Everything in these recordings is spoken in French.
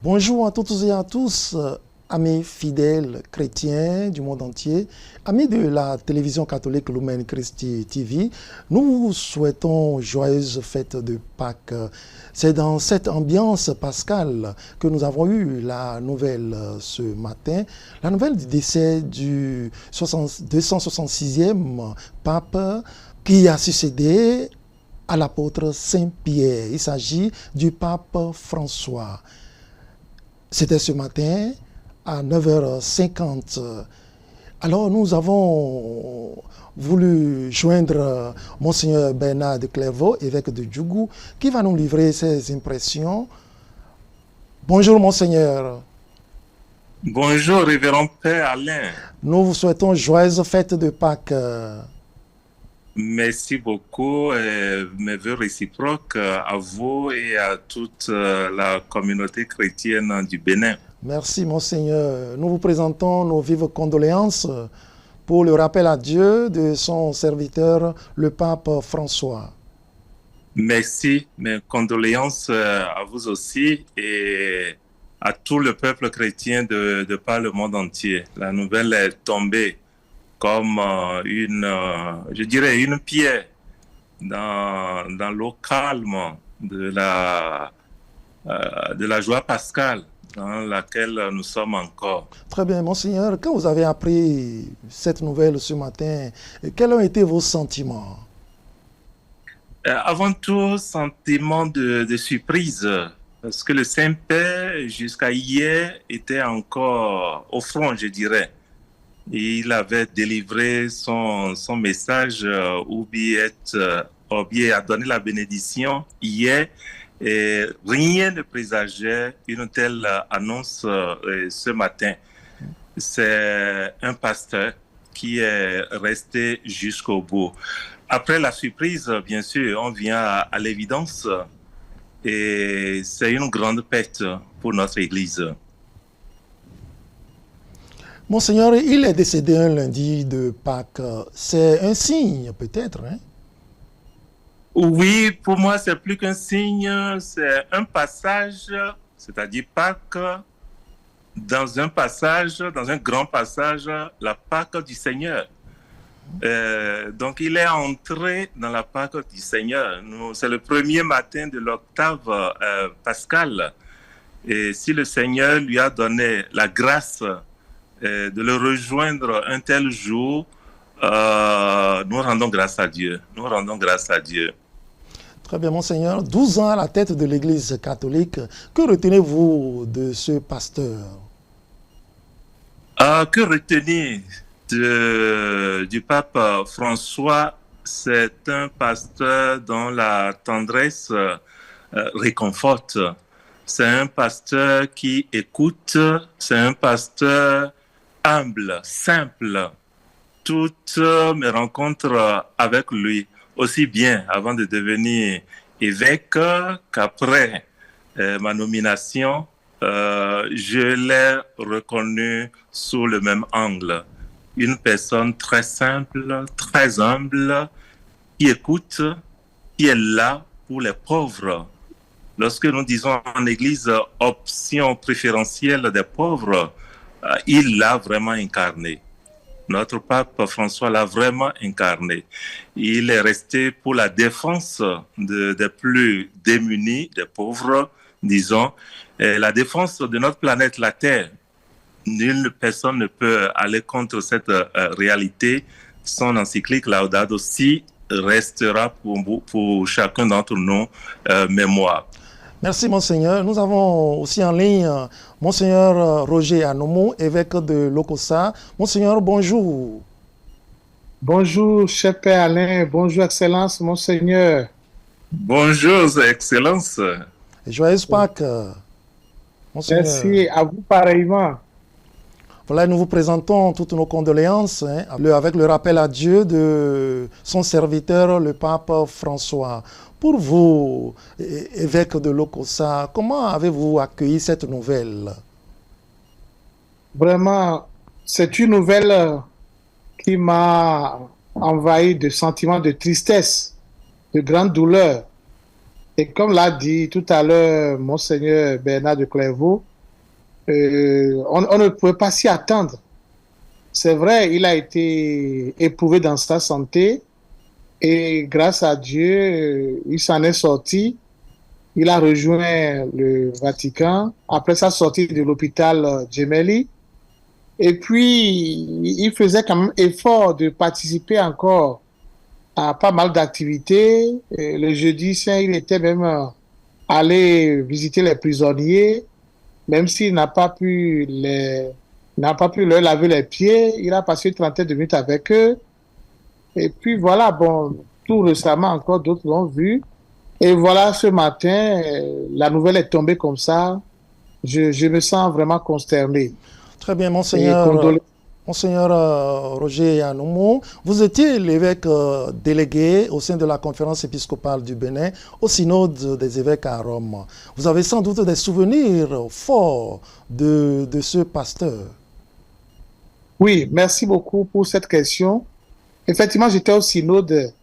Bonjour à toutes et à tous, amis fidèles chrétiens du monde entier, amis de la télévision catholique Lumen Christi TV. Nous vous souhaitons joyeuse fête de Pâques. C'est dans cette ambiance pascale que nous avons eu la nouvelle ce matin, la nouvelle du décès du 266e pape qui a succédé à l'apôtre Saint-Pierre. Il s'agit du pape François. C'était ce matin à 9h50. Alors nous avons voulu joindre Monseigneur Bernard de Clairvaux, évêque de Djougou, qui va nous livrer ses impressions. Bonjour Monseigneur. Bonjour Révérend Père Alain. Nous vous souhaitons joyeuse fête de Pâques. Merci beaucoup et mes vœux réciproques à vous et à toute la communauté chrétienne du Bénin. Merci Monseigneur. Nous vous présentons nos vives condoléances pour le rappel à Dieu de son serviteur, le pape François. Merci, mes condoléances à vous aussi et à tout le peuple chrétien de par le monde entier. La nouvelle est tombée comme je dirais, une pierre dans l'eau calme de la joie pascale dans laquelle nous sommes encore. Très bien, Monseigneur. Quand vous avez appris cette nouvelle ce matin, quels ont été vos sentiments? Avant tout, sentiment de surprise, parce que le Saint-Père, jusqu'à hier, était encore au front, je dirais. Il avait délivré son message ou bien a donné la bénédiction hier et rien ne présageait une telle annonce ce matin. C'est un pasteur qui est resté jusqu'au bout. Après la surprise, bien sûr, on vient à l'évidence et c'est une grande perte pour notre Église. Monseigneur, il est décédé un lundi de Pâques. C'est un signe, peut-être, hein? Oui, pour moi, c'est plus qu'un signe, c'est un passage, c'est-à-dire Pâques, dans un grand passage, la Pâque du Seigneur. Donc, il est entré dans la Pâque du Seigneur. C'est le premier matin de l'octave pascale. Et si le Seigneur lui a donné la grâce de le rejoindre un tel jour, nous rendons grâce à Dieu. Nous rendons grâce à Dieu. Très bien, Monseigneur. 12 ans à la tête de l'Église catholique. Que retenez-vous de ce pasteur? Que retenir du pape François? C'est un pasteur dont la tendresse réconforte. C'est un pasteur qui écoute. C'est un pasteur humble, simple. Toutes mes rencontres avec lui, aussi bien avant de devenir évêque qu'après ma nomination, je l'ai reconnu sous le même angle. Une personne très simple, très humble, qui écoute, qui est là pour les pauvres. Lorsque nous disons en Église option préférentielle des pauvres, il l'a vraiment incarné. Notre pape François l'a vraiment incarné. Il est resté pour la défense des plus démunis, des pauvres, disons, et la défense de notre planète, la Terre. Nulle personne ne peut aller contre cette réalité. Son encyclique Laudato Si restera pour chacun d'entre nous mémoire. Merci, Monseigneur. Nous avons aussi en ligne Monseigneur Roger Anoumou, évêque de Lokossa. Monseigneur, bonjour. Bonjour, cher Père Alain. Bonjour, Excellence, Monseigneur. Bonjour, Excellence. Et joyeuse Pâques, Monseigneur. Merci, à vous pareillement. Voilà, nous vous présentons toutes nos condoléances avec le rappel à Dieu de son serviteur, le pape François. Pour vous, évêque de Lokossa, comment avez-vous accueilli cette nouvelle? Vraiment, c'est une nouvelle qui m'a envahi de sentiments de tristesse, de grande douleur. Et comme l'a dit tout à l'heure Monseigneur Bernard de Clairvaux, on ne pouvait pas s'y attendre. C'est vrai, il a été éprouvé dans sa santé et grâce à Dieu, il s'en est sorti. Il a rejoint le Vatican après sa sortie de l'hôpital Gemelli. Et puis, il faisait quand même effort de participer encore à pas mal d'activités. Et le jeudi saint, il était même allé visiter les prisonniers, même s'il n'a pas pu leur laver les pieds. Il a passé une trentaine de minutes avec eux. Et puis voilà, bon, tout récemment encore, d'autres l'ont vu. Et voilà, ce matin, la nouvelle est tombée comme ça. Je me sens vraiment consterné. Très bien, Monseigneur Roger Yanoumou, vous étiez l'évêque délégué au sein de la conférence épiscopale du Bénin au synode des évêques à Rome. Vous avez sans doute des souvenirs forts de ce pasteur. Oui, merci beaucoup pour cette question. Effectivement, j'étais au synode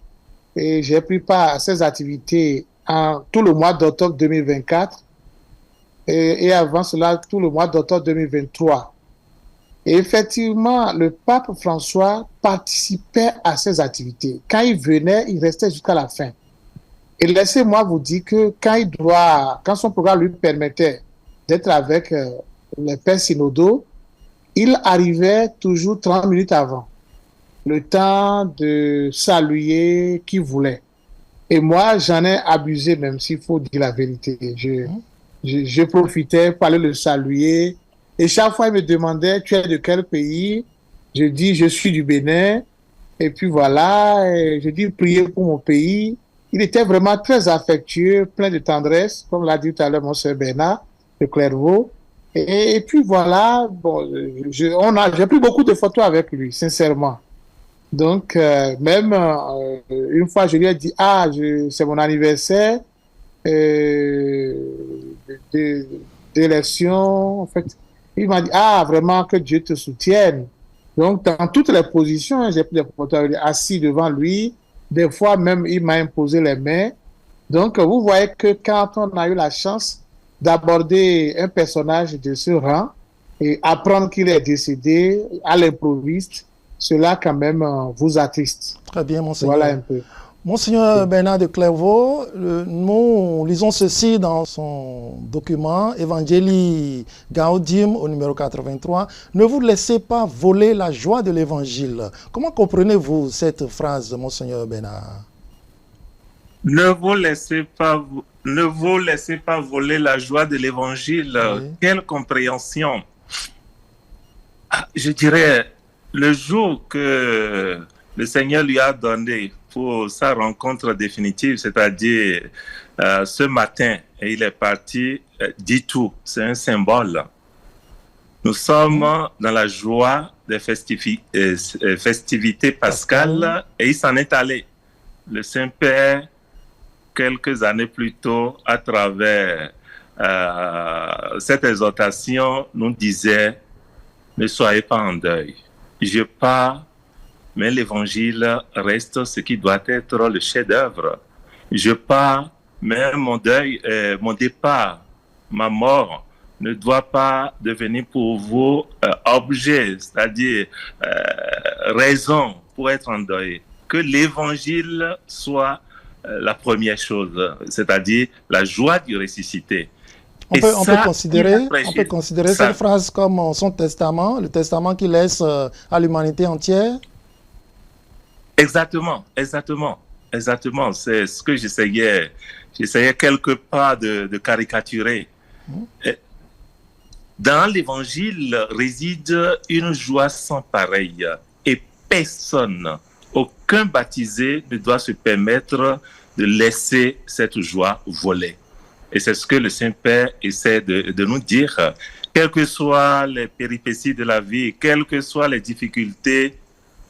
et j'ai pris part à ces activités en tout le mois d'octobre 2024 et avant cela, tout le mois d'octobre 2023. Et effectivement, le pape François participait à ces activités. Quand il venait, il restait jusqu'à la fin. Et laissez-moi vous dire que quand son programme lui permettait d'être avec les pères synodaux, il arrivait toujours 30 minutes avant, le temps de saluer qui voulait. Et moi, j'en ai abusé, même s'il faut dire la vérité. Je profitais pour aller le saluer. Et chaque fois, il me demandait, tu es de quel pays? Je dis, je suis du Bénin. Et puis voilà, et je dis, priez pour mon pays. Il était vraiment très affectueux, plein de tendresse, comme l'a dit tout à l'heure mon soeur Bernard de Clairvaux. Et puis voilà, bon, j'ai pris beaucoup de photos avec lui, sincèrement. Donc, même une fois, je lui ai dit, c'est mon anniversaire d'élection, en fait. Il m'a dit, vraiment, que Dieu te soutienne. Donc, dans toutes les positions, j'ai pris des photos assis devant lui. Des fois, même, il m'a imposé les mains. Donc, vous voyez que quand on a eu la chance d'aborder un personnage de ce rang et apprendre qu'il est décédé à l'improviste, cela, quand même, vous attriste. Très bien, Monseigneur. Voilà un peu. Monseigneur Bernard de Clairvaux, nous lisons ceci dans son document Evangelii Gaudium au numéro 83. Ne vous laissez pas voler la joie de l'évangile. Comment comprenez-vous cette phrase, Monseigneur Bernard? Ne vous laissez pas voler la joie de l'évangile. Oui. Quelle compréhension! Je dirais, le jour que le Seigneur lui a donné pour sa rencontre définitive, c'est-à-dire ce matin, et il est parti, dit tout, c'est un symbole. Nous sommes dans la joie des festivités pascales et il s'en est allé. Le Saint-Père, quelques années plus tôt, à travers cette exhortation, nous disait « Ne soyez pas en deuil. Je pars, mais l'évangile reste ce qui doit être le chef-d'œuvre. Je pars, mais mon deuil, mon départ, ma mort ne doit pas devenir pour vous objet, c'est-à-dire raison pour être en deuil. Que l'évangile soit la première chose, c'est-à-dire la joie du ressuscité. On peut considérer cette phrase comme son testament, le testament qu'il laisse à l'humanité entière. Exactement. C'est ce que j'essayais quelque part de caricaturer. Dans l'évangile réside une joie sans pareille et personne, aucun baptisé ne doit se permettre de laisser cette joie voler. Et c'est ce que le Saint-Père essaie de nous dire. Quelles que soient les péripéties de la vie, quelles que soient les difficultés,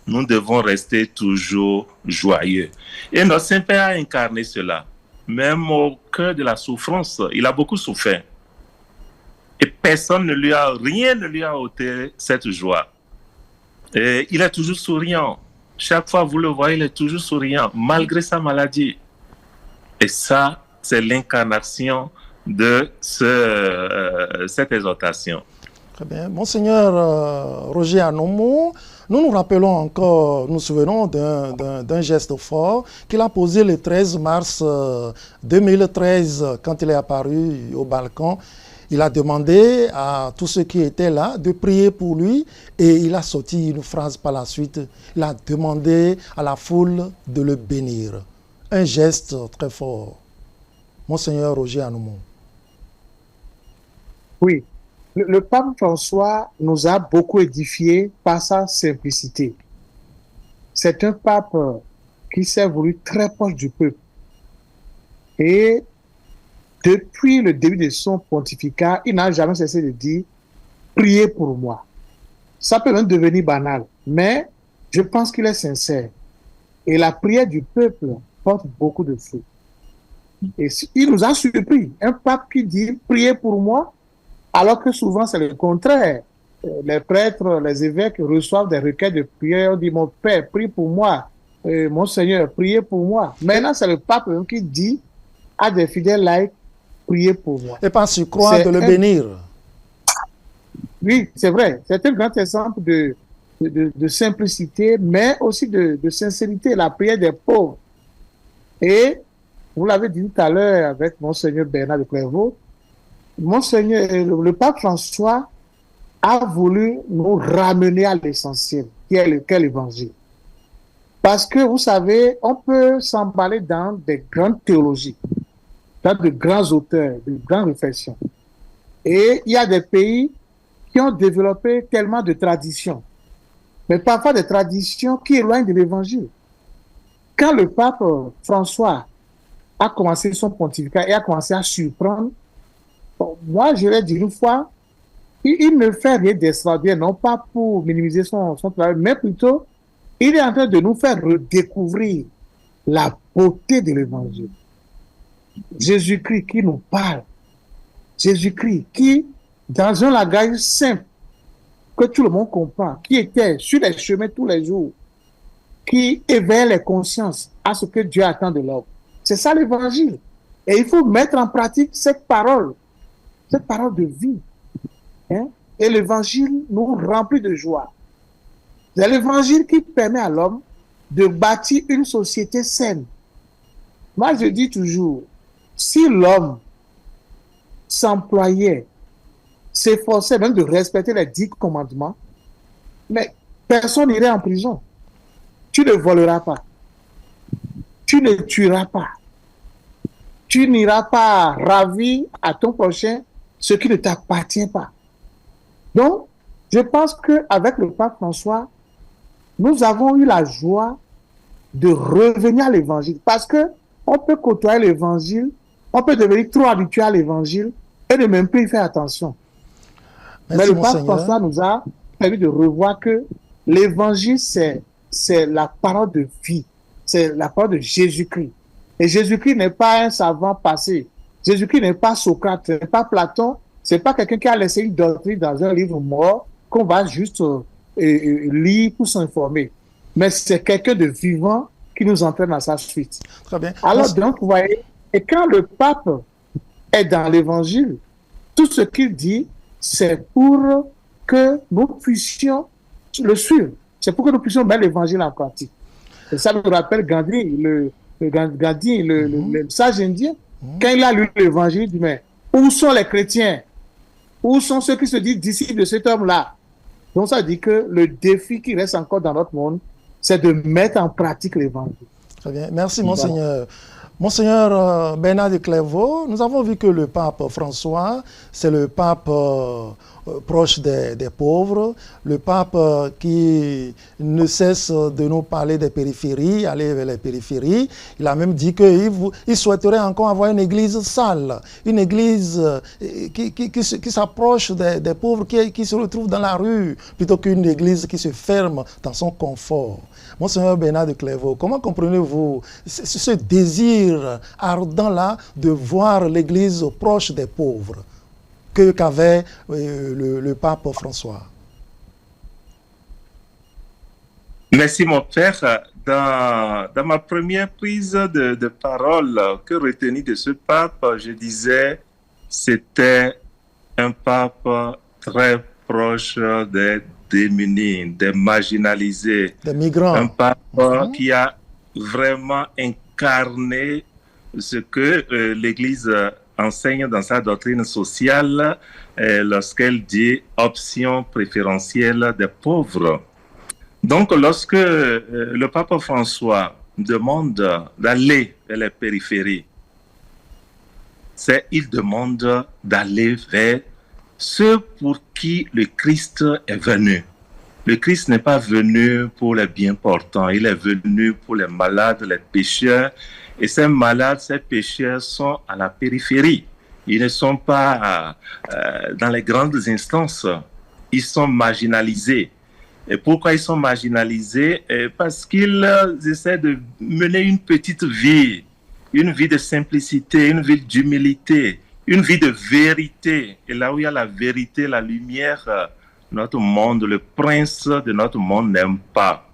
nous devons rester toujours joyeux. Et notre Saint-Père a incarné cela. Même au cœur de la souffrance, il a beaucoup souffert. Et rien ne lui a ôté cette joie. Et il est toujours souriant. Chaque fois que vous le voyez, il est toujours souriant, malgré sa maladie. Et ça, c'est l'incarnation de cette exhortation. Très bien. Monseigneur Roger Anomo, nous nous rappelons encore, nous souvenons d'un geste fort qu'il a posé le 13 mars 2013 quand il est apparu au balcon. Il a demandé à tous ceux qui étaient là de prier pour lui et il a sorti une phrase par la suite. Il a demandé à la foule de le bénir. Un geste très fort. Monseigneur Roger Anomo. Oui, le pape François nous a beaucoup édifiés par sa simplicité. C'est un pape qui s'est voulu très proche du peuple. Et depuis le début de son pontificat, il n'a jamais cessé de dire « Priez pour moi ». Ça peut même devenir banal, mais je pense qu'il est sincère. Et la prière du peuple porte beaucoup de fruits. Et il nous a surpris. Un pape qui dit « Priez pour moi », alors que souvent c'est le contraire. Les prêtres, les évêques reçoivent des requêtes de prière. On dit « Mon Père, prie pour moi. Mon Seigneur, priez pour moi ». Maintenant, c'est le pape qui dit à des fidèles laïcs « Priez pour moi ». Et par surcroît de le bénir. Oui, c'est vrai. C'est un grand exemple de simplicité, mais aussi de sincérité, la prière des pauvres. Et vous l'avez dit tout à l'heure avec Monseigneur Bernard de Clairvaux, Monseigneur, le pape François a voulu nous ramener à l'essentiel, qui est l'évangile. Parce que, vous savez, on peut s'emballer dans des grandes théologies, dans de grands auteurs, de grandes réflexions. Et il y a des pays qui ont développé tellement de traditions, mais parfois des traditions qui éloignent de l'évangile. Quand le pape François a commencé son pontificat et a commencé à surprendre, bon, moi je l'ai dit une fois, il ne fait rien d'extraordinaire, non pas pour minimiser son travail, mais plutôt, il est en train de nous faire redécouvrir la beauté de l'évangile. Jésus-Christ qui nous parle, Jésus-Christ qui, dans un langage simple, que tout le monde comprend, qui était sur les chemins tous les jours, qui éveille les consciences à ce que Dieu attend de l'homme. C'est ça l'évangile. Et il faut mettre en pratique cette parole de vie. Hein? Et l'évangile nous remplit de joie. C'est l'évangile qui permet à l'homme de bâtir une société saine. Moi, je dis toujours, si l'homme s'employait, s'efforçait même de respecter les 10 commandements, mais personne n'irait en prison. Tu ne voleras pas. Tu ne tueras pas. Tu n'iras pas ravir à ton prochain ce qui ne t'appartient pas. Donc, je pense qu'avec le pape François, nous avons eu la joie de revenir à l'évangile. Parce que on peut côtoyer l'évangile, on peut devenir trop habitué à l'évangile et ne même plus y faire attention. Merci, mais le pape François nous a permis de revoir que l'évangile, c'est la parole de vie. C'est la parole de Jésus-Christ. Et Jésus-Christ n'est pas un savant passé. Jésus-Christ n'est pas Socrate, n'est pas Platon. C'est pas quelqu'un qui a laissé une doctrine dans un livre mort qu'on va juste lire pour s'informer. Mais c'est quelqu'un de vivant qui nous entraîne à sa suite. Très bien. Alors donc, vous voyez, et quand le pape est dans l'évangile, tout ce qu'il dit, c'est pour que nous puissions le suivre. C'est pour que nous puissions mettre l'évangile en pratique. Et ça nous rappelle Gandhi, le sage indien. Quand il a lu l'évangile, il dit, mais où sont les chrétiens? Où sont ceux qui se disent disciples de cet homme-là? Donc ça dit que le défi qui reste encore dans notre monde, c'est de mettre en pratique l'évangile. Très bien. Merci, Monseigneur. Monseigneur Bernard de Clairvaux, nous avons vu que le pape François, c'est le pape proche des pauvres, le pape qui ne cesse de nous parler des périphéries, aller vers les périphéries. Il a même dit qu'il souhaiterait encore avoir une église sale, une église qui s'approche des pauvres, qui se retrouve dans la rue, plutôt qu'une église qui se ferme dans son confort. Monseigneur Bernard de Clairvaux, comment comprenez-vous ce désir ardent-là de voir l'église proche des pauvres qu'avait le pape François? Merci mon père. Dans ma première prise de parole, que retenir de ce pape, je disais c'était un pape très proche des démunis, des marginalisés. Des migrants. Un pape qui a vraiment incarné ce que l'Église enseigne dans sa doctrine sociale lorsqu'elle dit option préférentielle des pauvres. Donc, lorsque le pape François demande d'aller vers les périphéries, il demande d'aller vers ceux pour qui le Christ est venu. Le Christ n'est pas venu pour les bien portants, il est venu pour les malades, les pécheurs. Et ces malades, ces pécheurs sont à la périphérie. Ils ne sont pas dans les grandes instances. Ils sont marginalisés. Et pourquoi ils sont marginalisés? Parce qu'ils essaient de mener une petite vie, une vie de simplicité, une vie d'humilité, une vie de vérité. Et là où il y a la vérité, la lumière, notre monde, le prince de notre monde n'aime pas.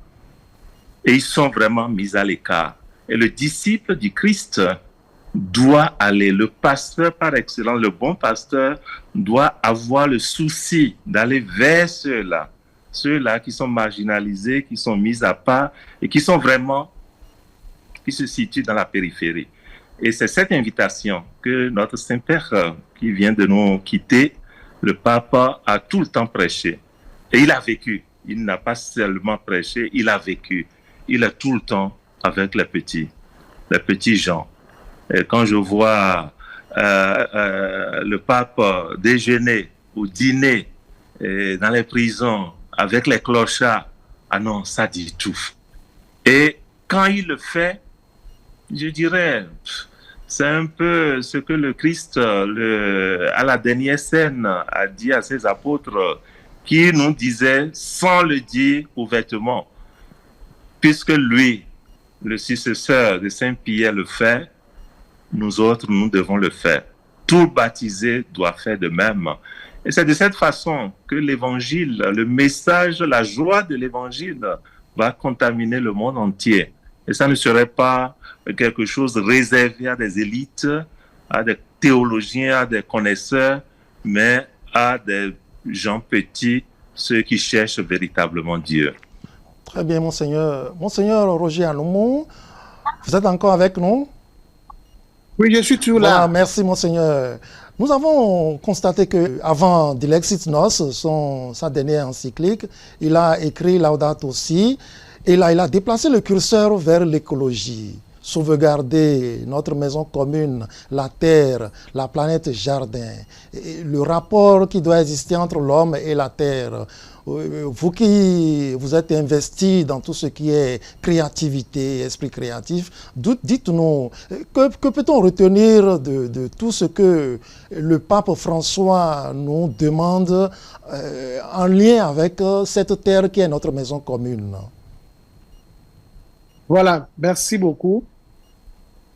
Et ils sont vraiment mis à l'écart. Et le disciple du Christ doit aller, le pasteur par excellence, le bon pasteur doit avoir le souci d'aller vers ceux-là qui sont marginalisés, qui sont mis à part et qui se situent dans la périphérie. Et c'est cette invitation que notre Saint-Père qui vient de nous quitter, le pape a tout le temps prêché. Et il a vécu. Il n'a pas seulement prêché, il a vécu. Il est tout le temps avec les petits gens. Et quand je vois le pape déjeuner ou dîner dans les prisons avec les clochards, ah non, ça dit tout. Et quand il le fait, je dirais, c'est un peu ce que le Christ, à la dernière scène, a dit à ses apôtres, qui nous disait sans le dire ouvertement, puisque lui, le successeur de Saint-Pierre le fait, nous autres, nous devons le faire. Tout baptisé doit faire de même. Et c'est de cette façon que l'évangile, le message, la joie de l'évangile va contaminer le monde entier. Et ça ne serait pas quelque chose réservé à des élites, à des théologiens, à des connaisseurs, mais à des gens petits, ceux qui cherchent véritablement Dieu. Très bien, Monseigneur. Monseigneur Roger Anoumou, vous êtes encore avec nous? Oui, je suis toujours là. Voilà, merci, Monseigneur. Nous avons constaté qu'avant Dilexit Nos, sa dernière encyclique, il a écrit Laudato Si, et là, il a déplacé le curseur vers l'écologie. Sauvegarder notre maison commune, la terre, la planète jardin, et le rapport qui doit exister entre l'homme et la terre. Vous qui vous êtes investi dans tout ce qui est créativité, esprit créatif, dites-nous, que peut-on retenir de tout ce que le pape François nous demande en lien avec cette terre qui est notre maison commune? Voilà, merci beaucoup.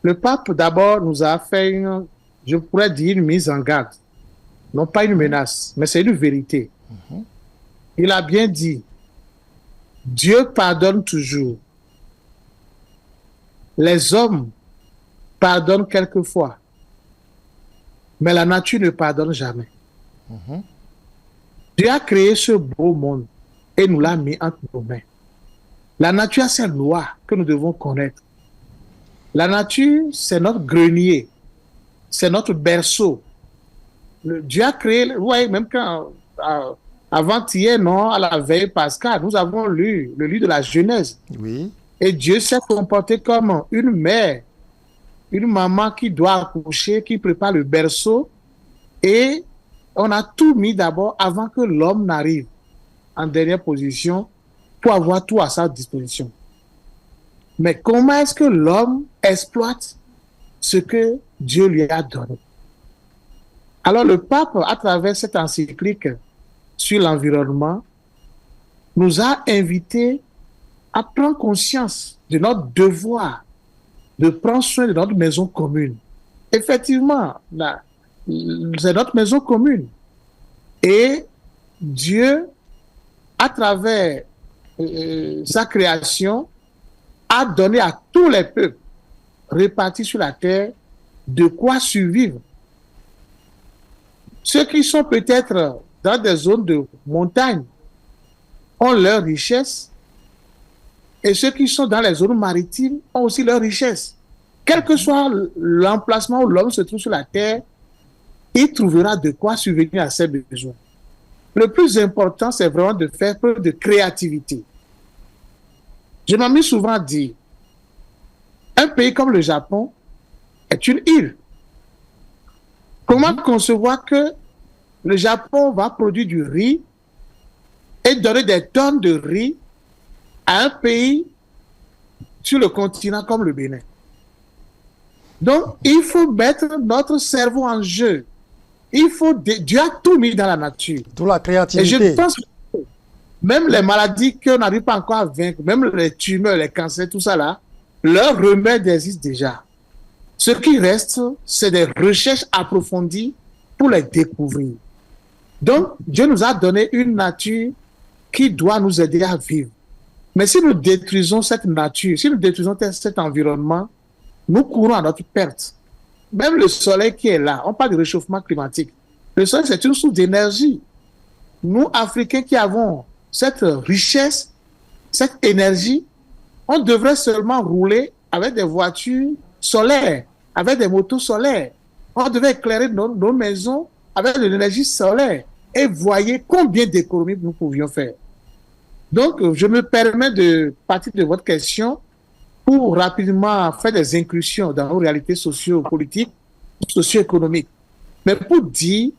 Le pape, d'abord, nous a fait, je pourrais dire, une mise en garde. Non pas une menace, mais c'est une vérité. Il a bien dit, Dieu pardonne toujours. Les hommes pardonnent quelquefois, mais la nature ne pardonne jamais. Dieu a créé ce beau monde et nous l'a mis entre nos mains. La nature a ses lois que nous devons connaître. La nature, c'est notre grenier, c'est notre berceau. Dieu a créé, vous voyez, même quand, avant-hier, non, à la veille pascale, nous avons lu le livre de la Genèse. Oui. Et Dieu s'est comporté comme une mère, une maman qui doit accoucher, qui prépare le berceau. Et on a tout mis d'abord avant que l'homme n'arrive en dernière position pour avoir tout à sa disposition. Mais comment est-ce que l'homme exploite ce que Dieu lui a donné? Alors le pape, à travers cette encyclique sur l'environnement, nous a invités à prendre conscience de notre devoir de prendre soin de notre maison commune. Effectivement, c'est notre maison commune. Et Dieu, à travers sa création, a donné à tous les peuples répartis sur la terre de quoi survivre. Ceux qui sont peut-être dans des zones de montagne ont leur richesse et ceux qui sont dans les zones maritimes ont aussi leur richesse. Quel que soit l'emplacement où l'homme se trouve sur la terre, il trouvera de quoi subvenir à ses besoins. Le plus important, c'est vraiment de faire preuve de créativité. Je m'amuse souvent à dire, un pays comme le Japon est une île. Comment concevoir que le Japon va produire du riz et donner des tonnes de riz à un pays sur le continent comme le Bénin? Donc, il faut mettre notre cerveau en jeu. Dieu a tout mis dans la nature. Toute la créativité. Et je pense que même les maladies qu'on n'arrive pas encore à vaincre, même les tumeurs, les cancers, tout ça là, leur remède existe déjà. Ce qui reste, c'est des recherches approfondies pour les découvrir. Donc, Dieu nous a donné une nature qui doit nous aider à vivre. Mais si nous détruisons cette nature, si nous détruisons cet environnement, nous courons à notre perte. Même le soleil qui est là, on parle de réchauffement climatique. Le soleil, c'est une source d'énergie. Nous, Africains qui avons cette richesse, cette énergie, on devrait seulement rouler avec des voitures solaires, avec des motos solaires. On devait éclairer nos maisons avec de l'énergie solaire. Et voyez combien d'économies nous pouvions faire. Donc, je me permets de partir de votre question pour rapidement faire des incursions dans nos réalités socio-politiques, socio-économiques. Mais pour dire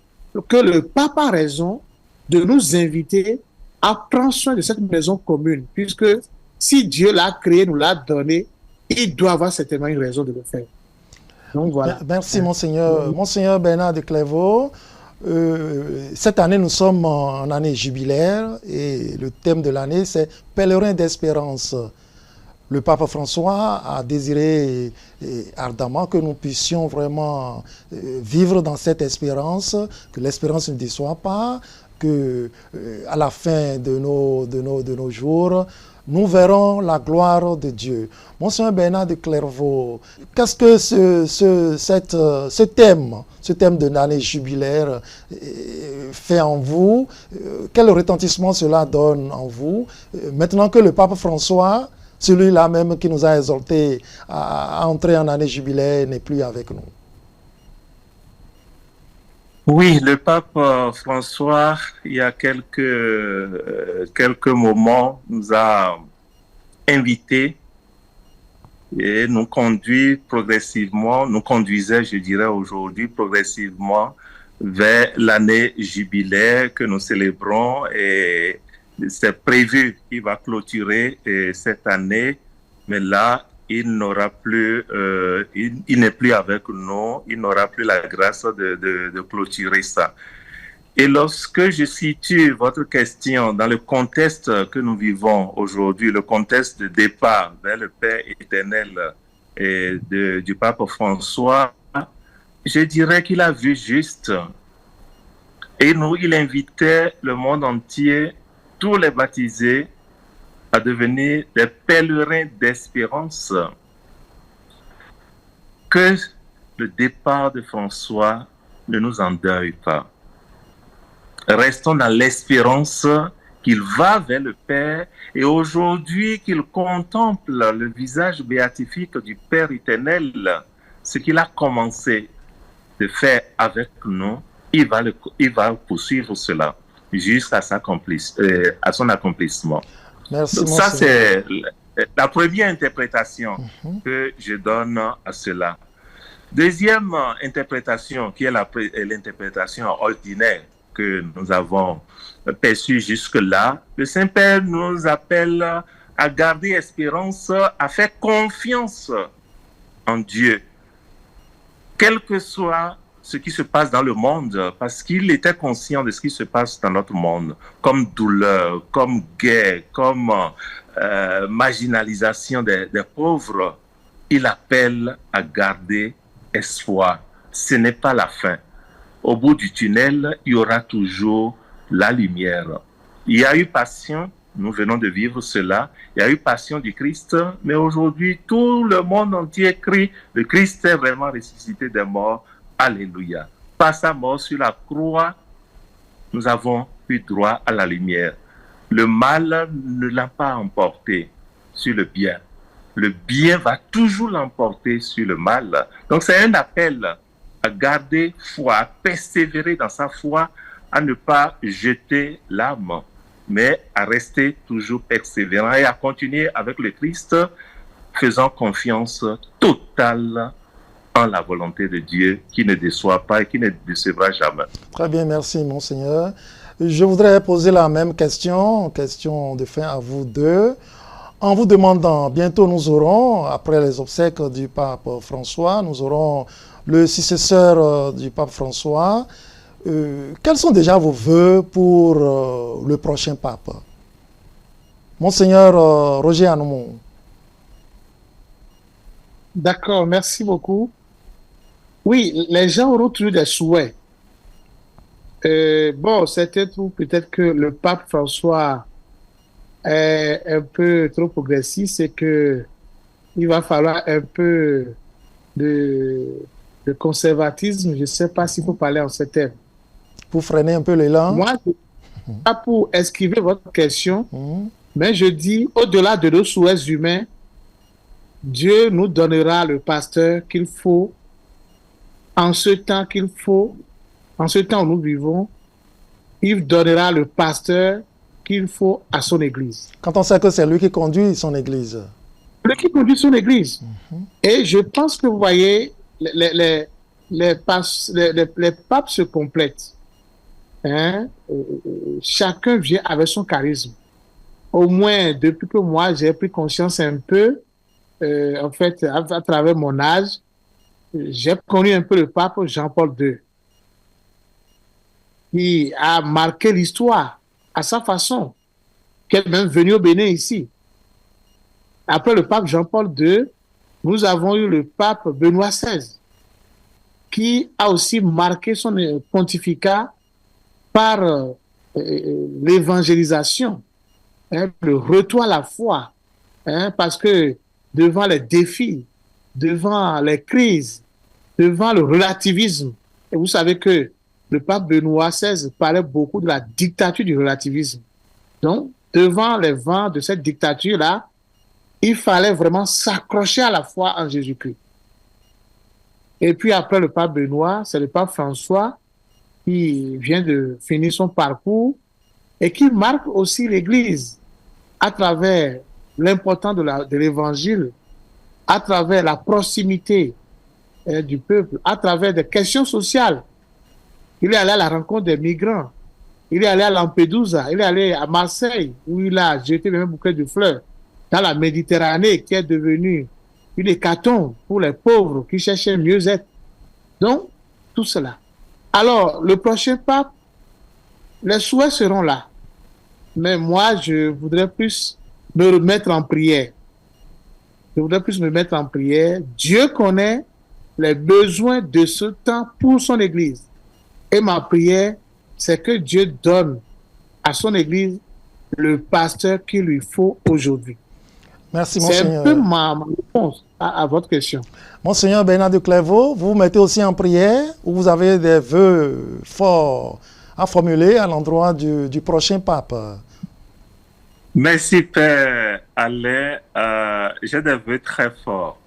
que le pape a raison de nous inviter à prendre soin de cette maison commune, puisque si Dieu l'a créé, nous l'a donné, il doit avoir certainement une raison de le faire. Donc voilà. Merci, Monseigneur. Monseigneur Bernard de Clairvaux, cette année, nous sommes en année jubilaire et le thème de l'année, c'est « Pèlerin d'espérance ». Le pape François a désiré ardemment que nous puissions vraiment vivre dans cette espérance, que l'espérance ne déçoit pas, que à la fin de nos jours, nous verrons la gloire de Dieu. Monseigneur Bernard de Clairvaux, qu'est-ce que ce thème de l'année jubilaire fait en vous? Quel retentissement cela donne en vous? Maintenant que le pape François, celui-là même qui nous a exhortés à entrer en année jubilaire, n'est plus avec nous. Oui, le pape François, il y a quelques moments, nous a invités et nous conduisait, je dirais aujourd'hui, progressivement vers l'année jubilaire que nous célébrons et c'est prévu qu'il va clôturer cette année, mais là, il n'aura plus, il n'est plus avec nous, il n'aura plus la grâce de clôturer ça. Et lorsque je situe votre question dans le contexte que nous vivons aujourd'hui, le contexte de départ vers le Père éternel du pape François, je dirais qu'il a vu juste. Et il invitait le monde entier, tous les baptisés, à devenir des pèlerins d'espérance. Que le départ de François ne nous endeuille pas. Restons dans l'espérance qu'il va vers le Père et aujourd'hui qu'il contemple le visage béatifique du Père éternel, ce qu'il a commencé de faire avec nous, il va poursuivre cela jusqu'à son accomplissement. Merci, donc, ça, c'est la première interprétation que je donne à cela. Deuxième interprétation, qui est l'interprétation ordinaire que nous avons perçue jusque-là, le Saint-Père nous appelle à garder espérance, à faire confiance en Dieu, quel que soit ce qui se passe dans le monde, parce qu'il était conscient de ce qui se passe dans notre monde, comme douleur, comme guerre, comme marginalisation des pauvres. Il appelle à garder espoir. Ce n'est pas la fin. Au bout du tunnel, il y aura toujours la lumière. Il y a eu passion, nous venons de vivre cela, il y a eu passion du Christ, mais aujourd'hui, tout le monde entier crie, le Christ est vraiment ressuscité des morts. Alléluia. Par sa mort sur la croix, nous avons eu droit à la lumière. Le mal ne l'a pas emporté sur le bien. Le bien va toujours l'emporter sur le mal. Donc c'est un appel à garder foi, à persévérer dans sa foi, à ne pas jeter l'âme, mais à rester toujours persévérant et à continuer avec le Christ, faisant confiance totale en la volonté de Dieu qui ne déçoit pas et qui ne décevra jamais. Très bien, merci Monseigneur. Je voudrais poser la même question de fin à vous deux, en vous demandant, bientôt nous aurons, après les obsèques du pape François, nous aurons le successeur du pape François. Quels sont déjà vos vœux pour le prochain pape? Monseigneur Roger Anoumou. D'accord, merci beaucoup. Oui, les gens auront toujours des souhaits. Bon, certains trouvent peut-être que le pape François est un peu trop progressiste, c'est que il va falloir un peu de conservatisme. Je ne sais pas s'il faut parler en ces termes. Pour freiner un peu l'élan. Moi, pas pour esquiver votre question, mais je dis, au-delà de nos souhaits humains, Dieu nous donnera le pasteur qu'il faut en ce temps qu'il faut, en ce temps où nous vivons. Il donnera le pasteur qu'il faut à son église. Quand on sait que c'est lui qui conduit son église. Lui qui conduit son église. Et je pense que vous voyez, les papes se complètent. Hein? Chacun vient avec son charisme. Au moins, depuis que moi, j'ai pris conscience un peu, en fait, à travers mon âge, j'ai connu un peu le pape Jean-Paul II, qui a marqué l'histoire à sa façon, qui est même venu au Bénin ici. Après le pape Jean-Paul II, nous avons eu le pape Benoît XVI, qui a aussi marqué son pontificat par l'évangélisation, hein, le retour à la foi, hein, parce que devant les défis, devant les crises, devant le relativisme, et vous savez que le pape Benoît XVI parlait beaucoup de la dictature du relativisme. Donc, devant les vents de cette dictature-là, il fallait vraiment s'accrocher à la foi en Jésus-Christ. Et puis après le pape Benoît, c'est le pape François qui vient de finir son parcours et qui marque aussi l'Église à travers l'importance de l'Évangile, à travers la proximité du peuple, à travers des questions sociales. Il est allé à la rencontre des migrants, il est allé à Lampedusa, il est allé à Marseille, où il a jeté même un bouquet de fleurs, dans la Méditerranée, qui est devenue une hécatombe pour les pauvres qui cherchaient mieux-être. Donc, tout cela. Alors, le prochain pape, les souhaits seront là. Mais moi, je voudrais plus me remettre en prière. Je voudrais plus me mettre en prière. Dieu connaît les besoins de ce temps pour son Église. Et ma prière, c'est que Dieu donne à son Église le pasteur qu'il lui faut aujourd'hui. Merci, c'est Monseigneur. C'est un peu ma réponse à votre question. Monseigneur Bernard de Clairvaux, vous vous mettez aussi en prière ou vous avez des vœux forts à formuler à l'endroit du prochain pape? Merci, Père Alain. J'ai des vœux très forts.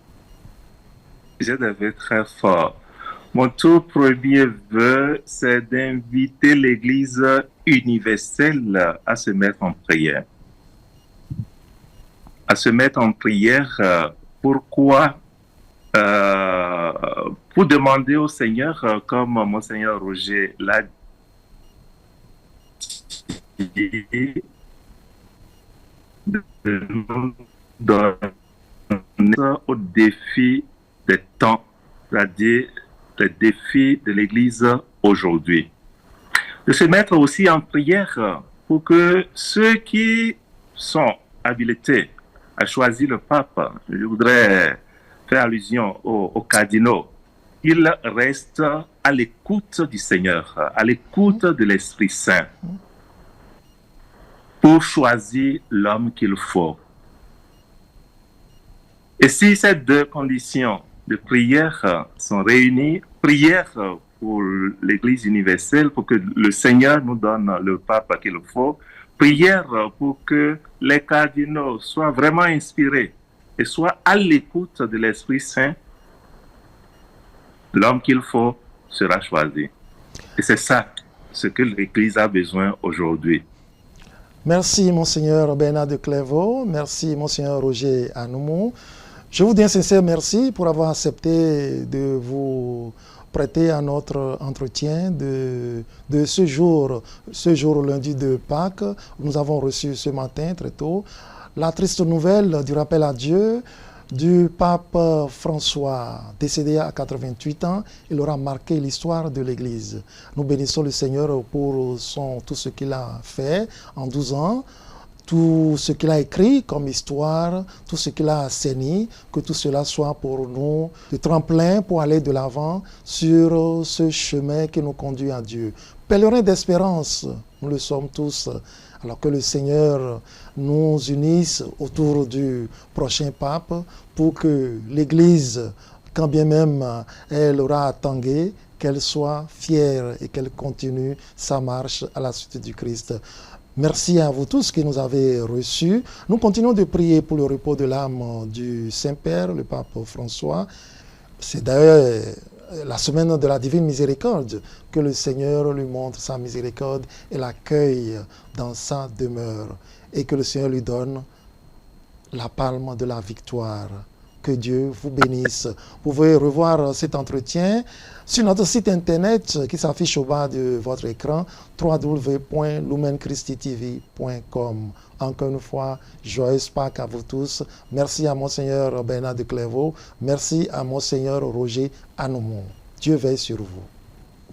Mon tout premier vœu, c'est d'inviter l'Église universelle à se mettre en prière. Pourquoi? Pour demander au Seigneur, comme Monseigneur Roger l'a dit, de nous donner au défi des temps, c'est-à-dire les défis de l'Église aujourd'hui. De se mettre aussi en prière pour que ceux qui sont habilités à choisir le pape, je voudrais faire allusion aux cardinaux, ils restent à l'écoute du Seigneur, à l'écoute de l'Esprit Saint, pour choisir l'homme qu'il faut. Et si ces deux conditions de prière sont réunies, prière pour l'Église universelle, pour que le Seigneur nous donne le pape qu'il faut. Prière pour que les cardinaux soient vraiment inspirés et soient à l'écoute de l'Esprit Saint. L'homme qu'il faut sera choisi. Et c'est ça ce que l'Église a besoin aujourd'hui. Merci, Monseigneur Bernard de Clairvaux. Merci, Monseigneur Roger Anoumou. Je vous dis un sincère merci pour avoir accepté de vous prêter à notre entretien de ce jour lundi de Pâques. Nous avons reçu ce matin très tôt la triste nouvelle du rappel à Dieu du pape François, décédé à 88 ans. Il aura marqué l'histoire de l'Église. Nous bénissons le Seigneur pour tout ce qu'il a fait en 12 ans, tout ce qu'il a écrit comme histoire, tout ce qu'il a assaini, que tout cela soit pour nous de tremplin pour aller de l'avant sur ce chemin qui nous conduit à Dieu. Pèlerins d'espérance, nous le sommes tous. Alors que le Seigneur nous unisse autour du prochain pape pour que l'Église, quand bien même elle aura tangué, qu'elle soit fière et qu'elle continue sa marche à la suite du Christ. Merci à vous tous qui nous avez reçus. Nous continuons de prier pour le repos de l'âme du Saint-Père, le pape François. C'est d'ailleurs la semaine de la Divine Miséricorde, que le Seigneur lui montre sa miséricorde et l'accueille dans sa demeure, et que le Seigneur lui donne la palme de la victoire. Que Dieu vous bénisse. Vous pouvez revoir cet entretien sur notre site internet qui s'affiche au bas de votre écran, www.lumenChristiTV.com. Encore une fois, joyeuse Pâques à vous tous. Merci à Monseigneur Bernard de Clairvaux. Merci à Monseigneur Roger Anoumou. Dieu veille sur vous.